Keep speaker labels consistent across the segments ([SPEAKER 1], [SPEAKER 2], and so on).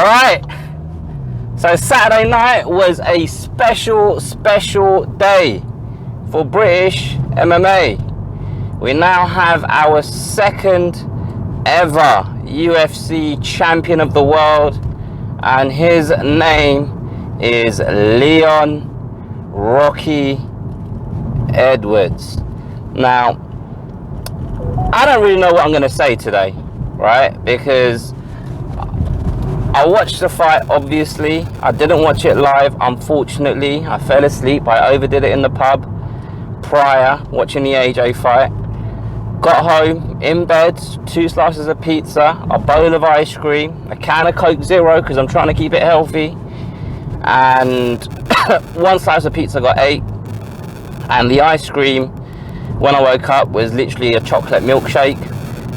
[SPEAKER 1] All right. So Saturday night was a special day for British MMA. We now have our second ever UFC champion of the world, and his name is Leon Rocky Edwards. Now, I don't really know what I'm going to say today, right? Because I watched the fight, obviously. I didn't watch it live, unfortunately. I fell asleep. I overdid it in the pub prior, watching the AJ fight. Got home, in bed, 2 slices of pizza, a bowl of ice cream, a can of Coke Zero, because I'm trying to keep it healthy. And 1 slice of pizza got 8. And the ice cream, when I woke up, was literally a chocolate milkshake.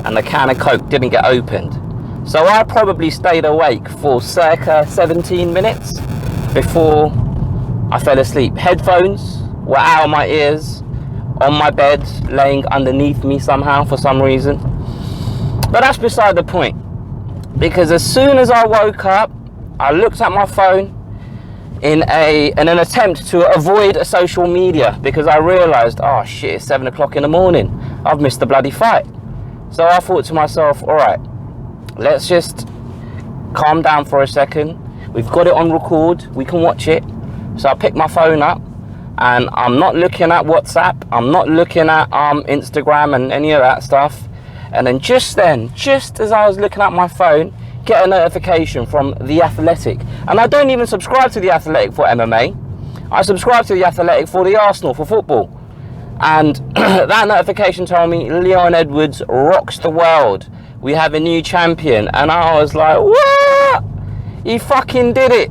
[SPEAKER 1] And the can of Coke didn't get opened. So I probably stayed awake for circa 17 minutes before I fell asleep. Headphones were out of my ears, on my bed, laying underneath me somehow for some reason. But that's beside the point. Because as soon as I woke up, I looked at my phone in an attempt to avoid social media, because I realized, oh shit, it's 7 o'clock in the morning. I've missed the bloody fight. So I thought to myself, all right, let's just calm down for a second. We've got it on record. We can watch it. So I picked my phone up, and I'm not looking at WhatsApp. I'm not looking at Instagram and any of that stuff. And then, just as I was looking at my phone, get a notification from The Athletic. And I don't even subscribe to The Athletic for MMA. I subscribe to The Athletic for the Arsenal, for football. And that notification told me Leon Edwards rocks the world. We have a new champion. And I was like, what? He fucking did it.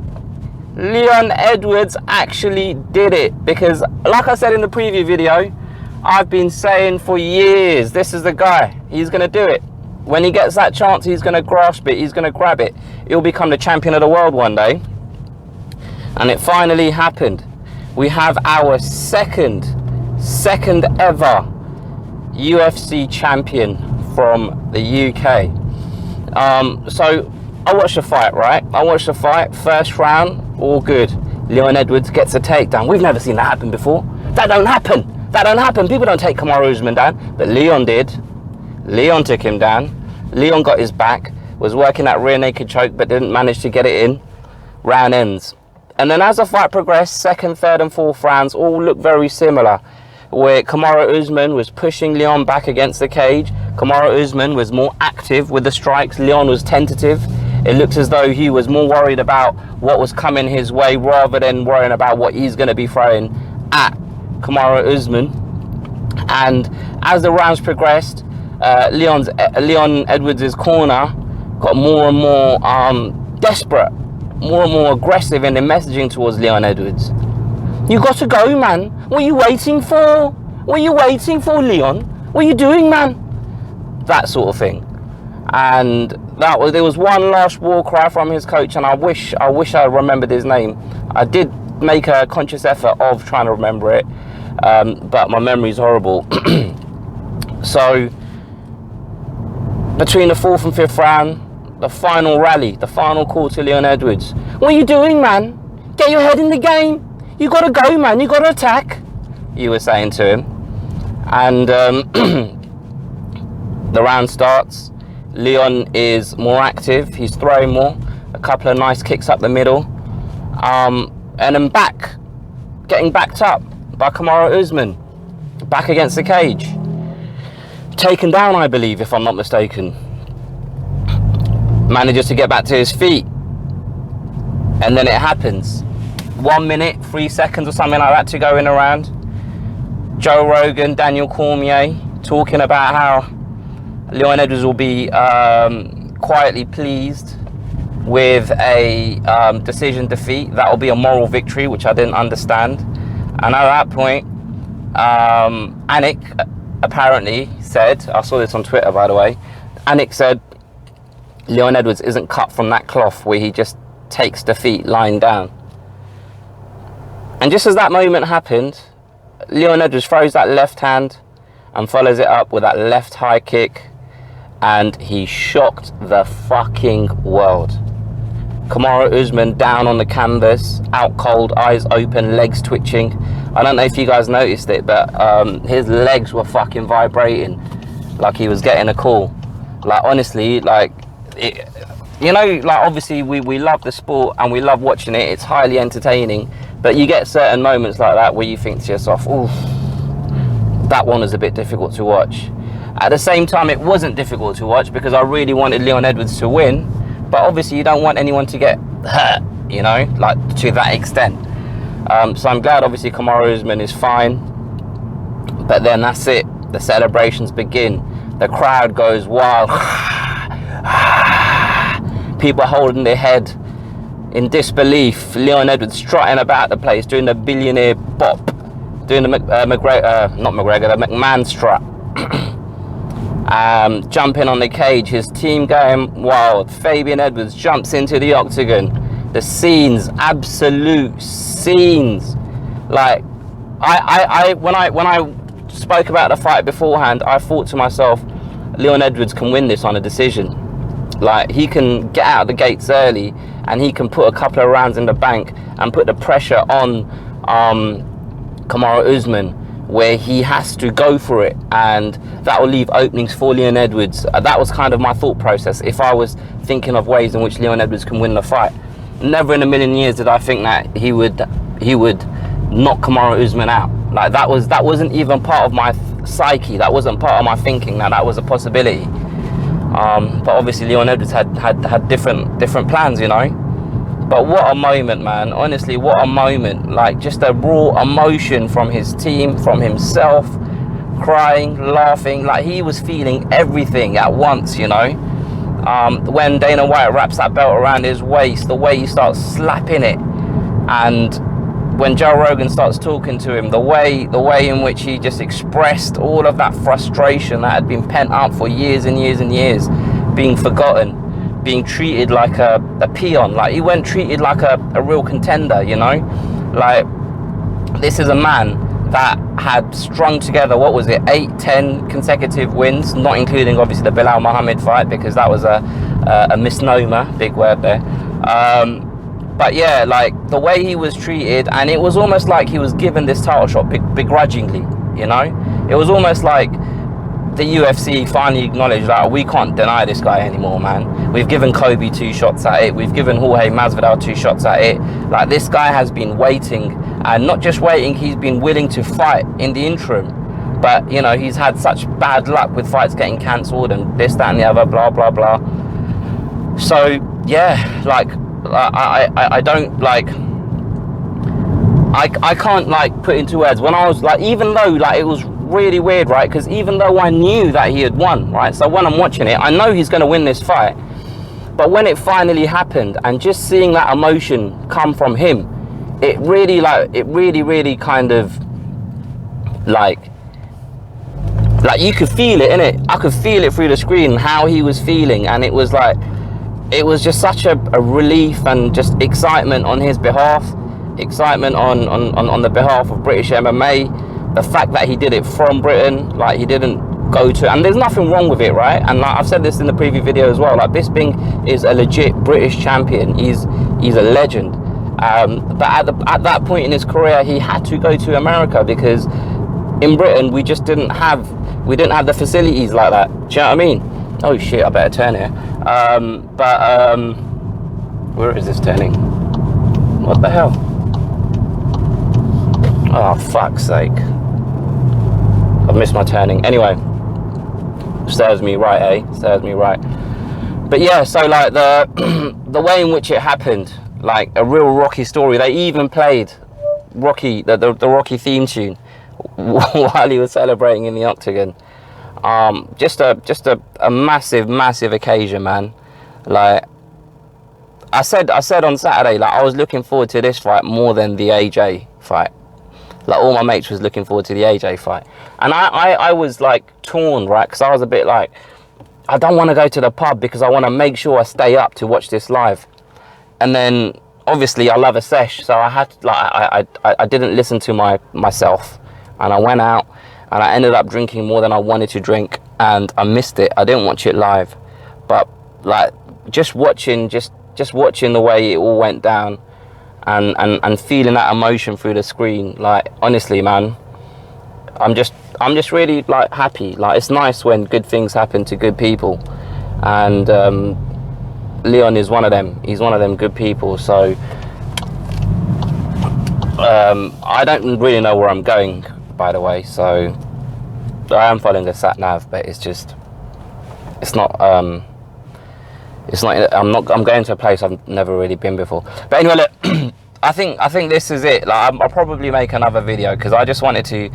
[SPEAKER 1] Leon Edwards actually did it. Because like I said in the preview video, I've been saying for years, this is the guy. He's going to do it. When he gets that chance, he's going to grasp it. He's going to grab it. He'll become the champion of the world one day. And it finally happened. We have our second ever UFC champion from the UK. So I watched the fight, right? I watched the fight. First round, all good. Leon Edwards gets a takedown. We've never seen that happen before. That don't happen. People don't take Kamaru Usman down. But Leon did. Leon took him down. Leon got his back. Was working that rear naked choke, but didn't manage to get it in. Round ends. And then as the fight progressed, 2nd, 3rd and 4th rounds all looked very similar, where Kamaru Usman was pushing Leon back against the cage. Kamaru Usman was more active with the strikes. Leon was tentative. It looked as though he was more worried about what was coming his way rather than worrying about what he's going to be throwing at Kamaru Usman. And as the rounds progressed, Leon Edwards' corner got more and more desperate, more and more aggressive in their messaging towards Leon Edwards. You got to go, man. What are you waiting for? What are you waiting for, Leon? What are you doing, man? That sort of thing. And there was one last war cry from his coach, and I wish I remembered his name. I did make a conscious effort of trying to remember it, but my memory's horrible. So between the 4th and 5th round, the final rally, the final call to Leon Edwards. What are you doing, man? Get your head in the game. You got to go, man. You got to attack, you were saying to him. And the round starts. Leon is more active. He's throwing more. A couple of nice kicks up the middle. And then getting backed up by Kamaru Usman. Back against the cage. Taken down, I believe, if I'm not mistaken. Manages to get back to his feet. And then it happens. 1 minute, 3 seconds or something like that to go in a round. Joe Rogan, Daniel Cormier talking about how Leon Edwards will be quietly pleased with a decision defeat. That will be a moral victory, which I didn't understand. And at that point, Anik apparently said, I saw this on Twitter by the way, Anik said Leon Edwards isn't cut from that cloth where he just takes defeat lying down. And just as that moment happened, Leon Edwards throws that left hand and follows it up with that left high kick, and he shocked the fucking world. Kamaru Usman down on the canvas, out cold, eyes open, legs twitching. I don't know if you guys noticed it, but his legs were fucking vibrating like he was getting a call. Like, honestly, like, it, you know, like, obviously we love the sport and we love watching it. It's highly entertaining, but you get certain moments like that where you think to yourself, ooh, that one was a bit difficult to watch. At the same time, it wasn't difficult to watch because I really wanted Leon Edwards to win, but obviously you don't want anyone to get hurt, you know, like, to that extent. So I'm glad, obviously, Kamaru Usman is fine, but then that's it. The celebrations begin. The crowd goes wild. People holding their head in disbelief. Leon Edwards strutting about the place, doing the billionaire bop, doing the McMahon strut. Jumping on the cage, his team going wild. Fabian Edwards jumps into the octagon. The scenes, absolute scenes. Like, when I spoke about the fight beforehand, I thought to myself, Leon Edwards can win this on a decision. Like, he can get out the gates early and he can put a couple of rounds in the bank and put the pressure on Kamaru Usman, where he has to go for it, and that will leave openings for Leon Edwards. That was kind of my thought process if I was thinking of ways in which Leon Edwards can win the fight. Never in a million years did I think that he would knock Kamaru Usman out. Like, that wasn't even part of my psyche. That wasn't part of my thinking that was a possibility. But obviously Leon Edwards had different plans, you know. But what a moment, man. Honestly, what a moment. Like, just a raw emotion from his team, from himself, crying, laughing. Like, he was feeling everything at once, you know. When Dana White wraps that belt around his waist, the way he starts slapping it, and when Joe Rogan starts talking to him, the way in which he just expressed all of that frustration that had been pent up for years and years and years, being forgotten, being treated like a peon. Like, he wasn't treated like a real contender, you know. Like, this is a man that had strung together, what was it, 8-10 consecutive wins, not including obviously the Bilal Muhammad fight, because that was a misnomer, big word there. But yeah, like, the way he was treated, and it was almost like he was given this title shot begrudgingly, you know. It was almost like the UFC finally acknowledged that, we can't deny this guy anymore, man. We've given Kobe 2 shots at it. We've given Jorge Masvidal 2 shots at it. Like, this guy has been waiting, and not just waiting, he's been willing to fight in the interim. But, you know, he's had such bad luck with fights getting cancelled and this, that and the other, blah, blah, blah. So, yeah, like, I don't, like, I can't, like, put into words. When I was, like, even though, like, it was really weird, right? Because even though I knew that he had won, right? So when I'm watching it, I know he's going to win this fight. But when it finally happened, and just seeing that emotion come from him, it really, like, it really kind of, like you could feel it, innit? I could feel it through the screen, how he was feeling. And it was like, it was just such a relief and just excitement on his behalf, excitement on the behalf of British MMA. The fact that he did it from Britain, like, he didn't go to, and there's nothing wrong with it, right? And like, I've said this in the preview video as well, like, Bisping is a legit British champion. He's a legend. But at that point in his career, he had to go to America, because in Britain we just didn't have the facilities like that. Do you know what I mean? Oh shit, I better turn here. Where is this turning? What the hell? Oh, fuck's sake. I've missed my turning. Anyway, serves me right, eh? Serves me right. But yeah, so, like, the way in which it happened, like, a real Rocky story. They even played Rocky, the Rocky theme tune while he was celebrating in the octagon. Just a massive occasion, man. Like, I said on Saturday, like, I was looking forward to this fight more than the AJ fight. Like, all my mates was looking forward to the AJ fight. And I was, like, torn, right? Because I was a bit like, I don't want to go to the pub because I want to make sure I stay up to watch this live. And then, obviously, I love a sesh. So I had to, like, I didn't listen to myself. And I went out and I ended up drinking more than I wanted to drink. And I missed it. I didn't watch it live. But, like, just watching just just watching the way it all went down, and feeling that emotion through the screen. Like, honestly, man, I'm just really like happy. Like, it's nice when good things happen to good people, and Leon is one of them. He's one of them good people. So I don't really know where I'm going, by the way, so I am following the sat nav, but I'm going to a place I've never really been before. But anyway, look, I think this is it. Like, I'll probably make another video, because I just wanted to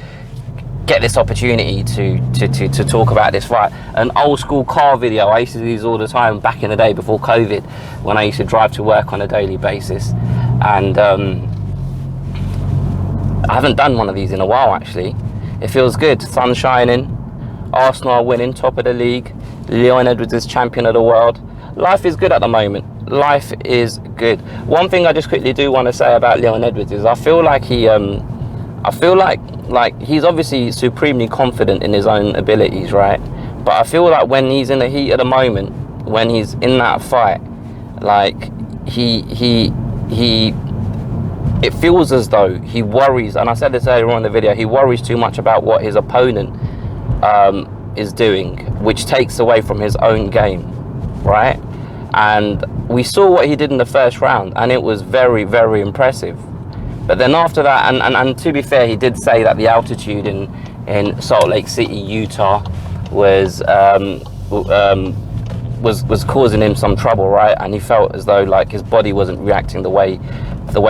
[SPEAKER 1] get this opportunity to talk about this fight. An old school car video. I used to do these all the time back in the day before COVID, when I used to drive to work on a daily basis, and I haven't done one of these in a while, actually. It feels good. Sun shining, Arsenal are winning, top of the league, Leon Edwards is champion of the world. Life is good at the moment. Life is good. One thing I just quickly do want to say about Leon Edwards is I feel like he's obviously supremely confident in his own abilities, right? But I feel like when he's in the heat of the moment, when he's in that fight, like it feels as though he worries, and I said this earlier on in the video, he worries too much about what his opponent is doing, which takes away from his own game, right? And we saw what he did in the first round, and it was very, very impressive. But then after that, and to be fair, he did say that the altitude in Salt Lake City, Utah, was causing him some trouble, right? And he felt as though like his body wasn't reacting the way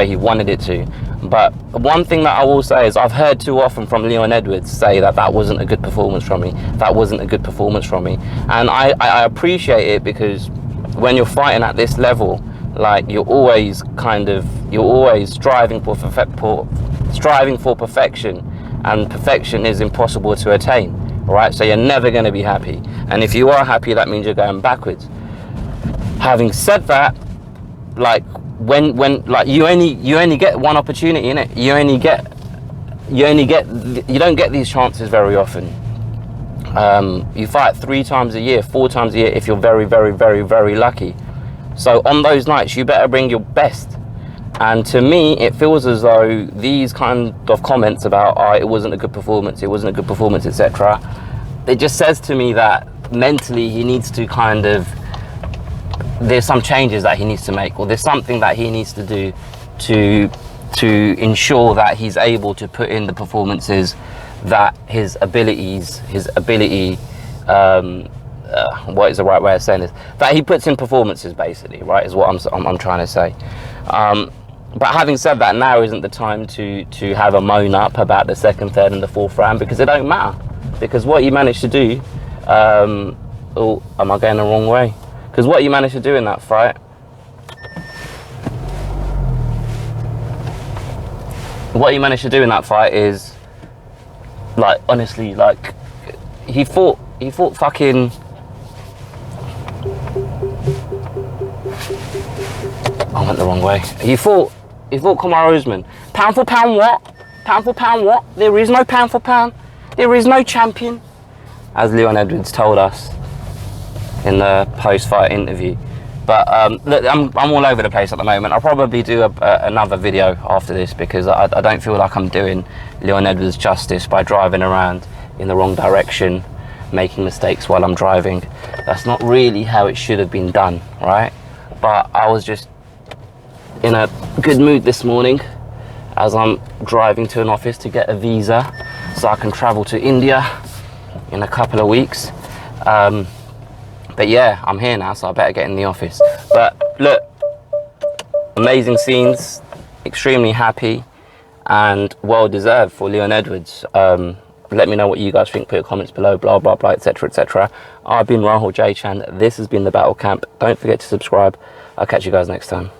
[SPEAKER 1] he wanted it to. But one thing that I will say is I've heard too often from Leon Edwards say that wasn't a good performance from me. That wasn't a good performance from me. And I appreciate it, because when you're fighting at this level, like, you're always striving for perfection, and perfection is impossible to attain, right? So you're never going to be happy, and if you are happy, that means you're going backwards. Having said that, like, when like you only get one opportunity in it. You don't get these chances very often. You fight 3 times a year, 4 times a year, if you're very, very, very, very lucky. So on those nights, you better bring your best. And to me, it feels as though these kind of comments about, oh, it wasn't a good performance, etc., it just says to me that mentally he needs to there's some changes that he needs to make, or there's something that he needs to do to ensure that he's able to put in the performances that his ability, what is the right way of saying this, that he puts in performances, basically, right, is what I'm trying to say. But having said that, now isn't the time to have a moan up about the 2nd, 3rd and the 4th round, because it don't matter, because what you managed to do, oh, am I going the wrong way? Because what you managed to do in that fight, is, like, honestly, like, he fought fucking, I went the wrong way. He fought Kamaru Usman. Pound for pound what? Pound for pound what? There is no pound for pound. There is no champion, as Leon Edwards told us in the post-fight interview. But look, I'm all over the place at the moment. I'll probably do another video after this, because I don't feel like I'm doing Leon Edwards justice by driving around in the wrong direction, making mistakes while I'm driving. That's not really how it should have been done, right? But I was just in a good mood this morning, as I'm driving to an office to get a visa so I can travel to India in a couple of weeks. But yeah, I'm here now, so I better get in the office. But look, amazing scenes, extremely happy, and well deserved for Leon Edwards. Let me know what you guys think, put your comments below, blah blah blah, etc etc. I've been Rahul J Chan, this has been the Battle Camp. Don't forget to subscribe. I'll catch you guys next time.